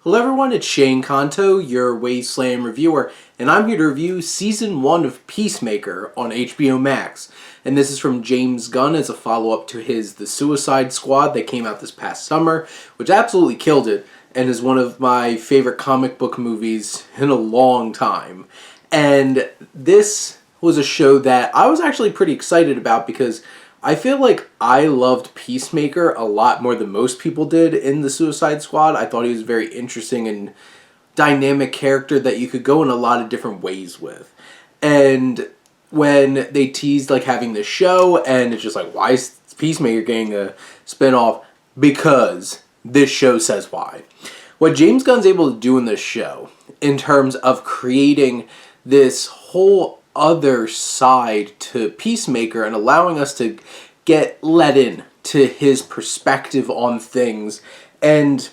Hello everyone, it's Shane Kanto, your Wasteland reviewer, and I'm here to review Season 1 of Peacemaker on HBO Max. And this is from James Gunn as a follow-up to his The Suicide Squad that came out this past summer, which absolutely killed it, and is one of my favorite comic book movies in a long time. And this was a show that I was actually pretty excited about because I feel like I loved Peacemaker a lot more than most people did in the Suicide Squad. I thought he was a very interesting and dynamic character that you could go in a lot of different ways with. And when they teased like having this show, and it's just like, why is Peacemaker getting a spinoff? Because this show says why. What James Gunn's able to do in this show, in terms of creating this whole other side to Peacemaker and allowing us to get let in to his perspective on things. And,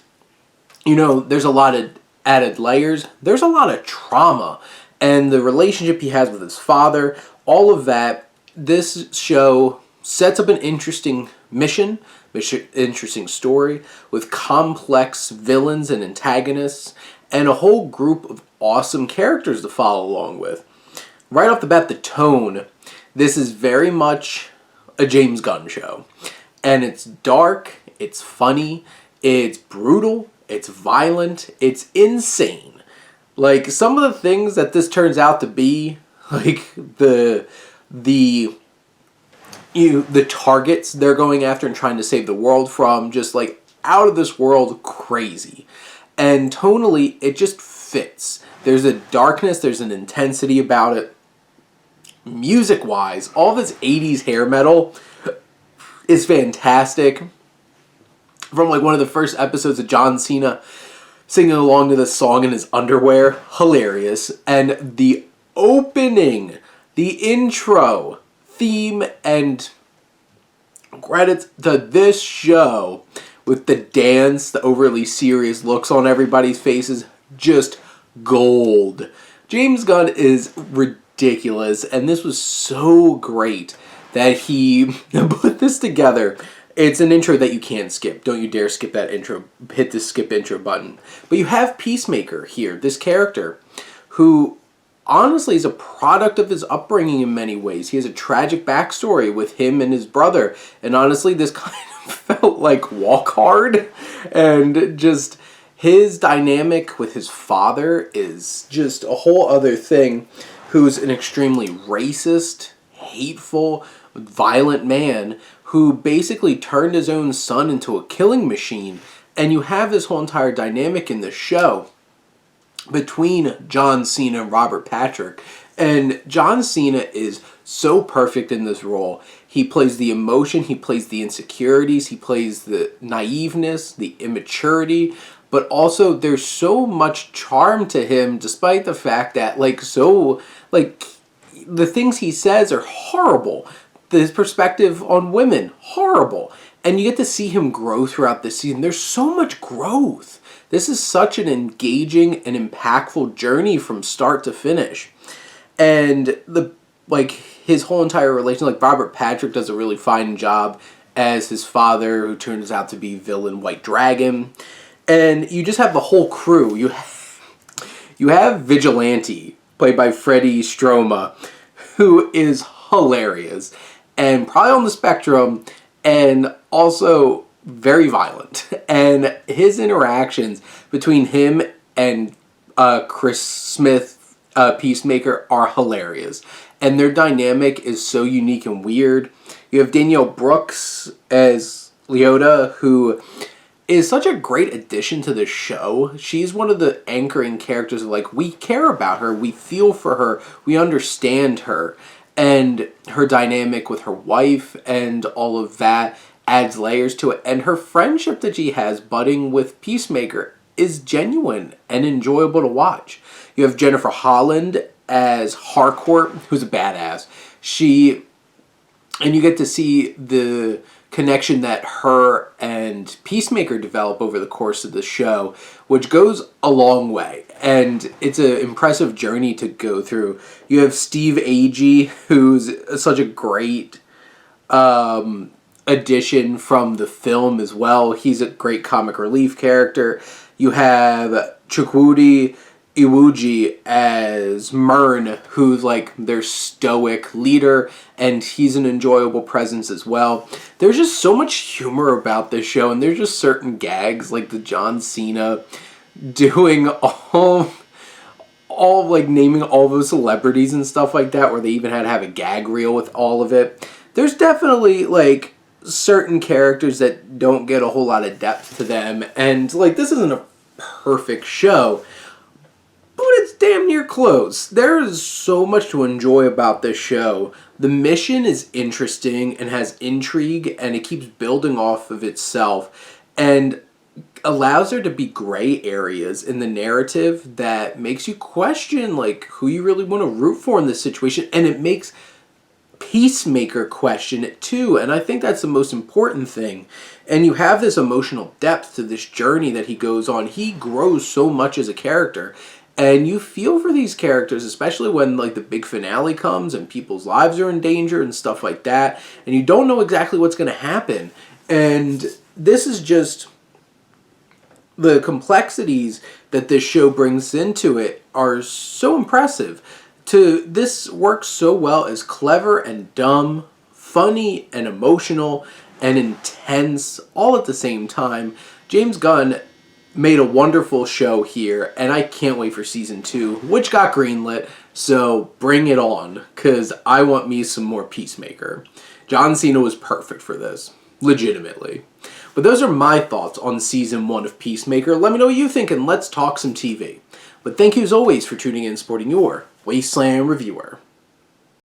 you know, there's a lot of added layers. There's a lot of trauma. And the relationship he has with his father, all of that, this show sets up an interesting interesting story with complex villains and antagonists and a whole group of awesome characters to follow along with. Right off the bat, the tone, this is very much a James Gunn show. And it's dark, it's funny, it's brutal, it's violent, it's insane. Like, some of the things that this turns out to be, like, the targets they're going after and trying to save the world from, just, like, out of this world crazy. And tonally, it just fits. There's a darkness, there's an intensity about it. Music-wise, all this 80s hair metal is fantastic. From like one of the first episodes of John Cena singing along to this song in his underwear, hilarious. And the opening, the intro, theme, and credits to this show with the dance, the overly serious looks on everybody's faces, just gold. James Gunn is ridiculous, and this was so great that he put this together. It's an intro that you can't skip. Don't you dare skip that intro. Hit the skip intro button. But you have Peacemaker here, this character, who honestly is a product of his upbringing in many ways. He has a tragic backstory with him and his brother, and honestly, this kind of felt like Walk Hard, and just his dynamic with his father is just a whole other thing, who's an extremely racist, hateful, violent man who basically turned his own son into a killing machine. And you have this whole entire dynamic in the show between John Cena and Robert Patrick. And John Cena is so perfect in this role. He plays the emotion, he plays the insecurities, he plays the naiveness, the immaturity, but also there's so much charm to him despite the fact that, the things he says are horrible. His perspective on women, horrible. And you get to see him grow throughout the season. There's so much growth. This is such an engaging and impactful journey from start to finish. And his whole entire relation, like Robert Patrick does a really fine job as his father, who turns out to be villain White Dragon. And you just have the whole crew. You have Vigilante, played by Freddie Stroma, who is hilarious and probably on the spectrum and also very violent. And his interactions between him and Chris Smith, Peacemaker, are hilarious. And their dynamic is so unique and weird. You have Danielle Brooks as Leota, who is such a great addition to the show. She's one of the anchoring characters. Like, we care about her, we feel for her, we understand her, and her dynamic with her wife and all of that adds layers to it. And her friendship that she has budding with Peacemaker is genuine and enjoyable to watch. You have Jennifer Holland as Harcourt, who's a badass. And you get to see the connection that her and Peacemaker develop over the course of the show, which goes a long way. And it's an impressive journey to go through. You have Steve Agee, who's such a great addition from the film as well. He's a great comic relief character. You have Chukwudi, Iwuji as Mern, who's like their stoic leader, and he's an enjoyable presence as well. There's just so much humor about this show, and there's just certain gags like the John Cena doing all like naming all those celebrities and stuff like that, where they even had to have a gag reel with all of it. There's definitely like certain characters that don't get a whole lot of depth to them, and like this isn't a perfect show, but it's damn near close. There is so much to enjoy about this show. The mission is interesting and has intrigue, and it keeps building off of itself, and allows there to be gray areas in the narrative that makes you question like who you really want to root for in this situation, and it makes Peacemaker question it too, and I think that's the most important thing. And you have this emotional depth to this journey that he goes on. He grows so much as a character, and you feel for these characters, especially when like the big finale comes and people's lives are in danger and stuff like that, and you don't know exactly what's going to happen. And this is just the complexities that this show brings into it are so impressive. This works so well as clever and dumb, funny and emotional, and intense all at the same time. James Gunn made a wonderful show here, and I can't wait for season 2, which got greenlit, so bring it on, because I want me some more Peacemaker. John Cena was perfect for this, legitimately. But those are my thoughts on season 1 of Peacemaker. Let me know what you think, and let's talk some TV. But thank you as always for tuning in and supporting your Wasteland reviewer.